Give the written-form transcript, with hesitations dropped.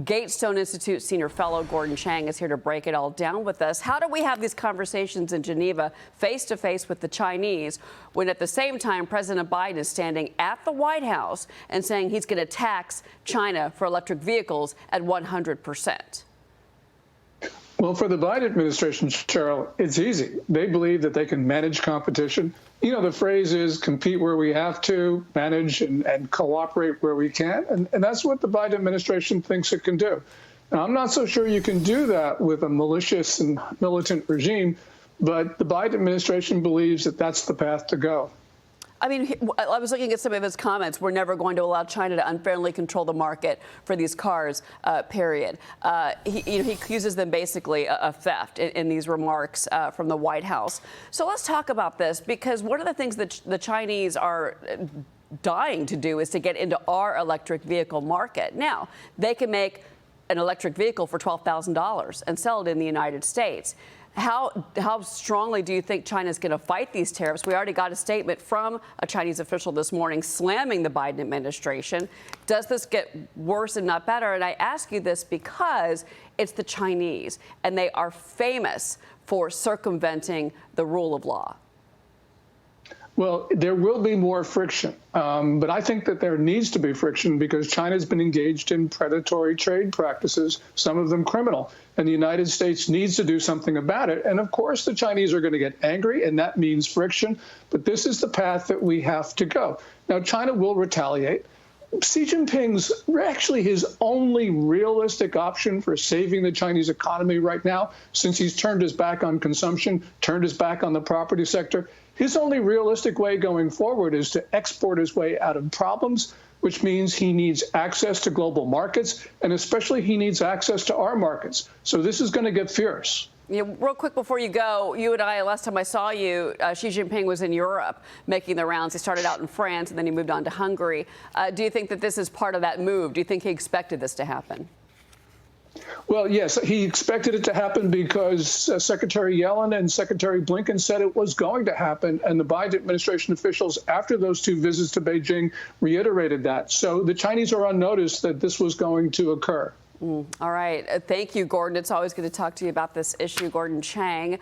Gatestone Institute senior fellow Gordon Chang is here to break it all down with us. How do we have these conversations in Geneva face to face with the Chinese when at the same time President Biden is standing at the White House and saying he's going to tax China for electric vehicles at 100%? Well, for the Biden administration, Cheryl, it's easy. They believe that they can manage competition. You know, the phrase is compete where we have to, manage and cooperate where we can. And that's what the Biden administration thinks it can do. Now, I'm not so sure you can do that with a malicious and militant regime, but the Biden administration believes that that's the path to go. I mean, I was looking at some of his comments. We're never going to allow China to unfairly control the market for these cars, period. He accuses them basically of theft in these remarks from the White House. So let's talk about this, because one of the things that the Chinese are dying to do is to get into our electric vehicle market. Now, they can make an electric vehicle for $12,000 and sell it in the United States. How strongly do you think China is going to fight these tariffs? We already got a statement from a Chinese official this morning slamming the Biden administration. Does this get worse and not better? And I ask you this because it's the Chinese, and they are famous for circumventing the rule of law. Well, there will be more friction, but I think that there needs to be friction because China's been engaged in predatory trade practices, some of them criminal, and the United States needs to do something about it. And of course, the Chinese are going to get angry, and that means friction, but this is the path that we have to go. Now, China will retaliate. Xi Jinping's actually his only realistic option for saving the Chinese economy right now, since he's turned his back on consumption, turned his back on the property sector. His only realistic way going forward is to export his way out of problems, which means he needs access to global markets, and especially he needs access to our markets. So this is going to get fierce. Yeah, real quick before you go, you and I, last time I saw you, Xi Jinping was in Europe making the rounds. He started out in France and then he moved on to Hungary. Do you think that this is part of that move? Do you think he expected this to happen? Well, yes, he expected it to happen because Secretary Yellen and Secretary Blinken said it was going to happen. And the Biden administration officials, after those two visits to Beijing, reiterated that. So the Chinese are on notice that this was going to occur. All right. Thank you, Gordon. It's always good to talk to you about this issue. Gordon Chang,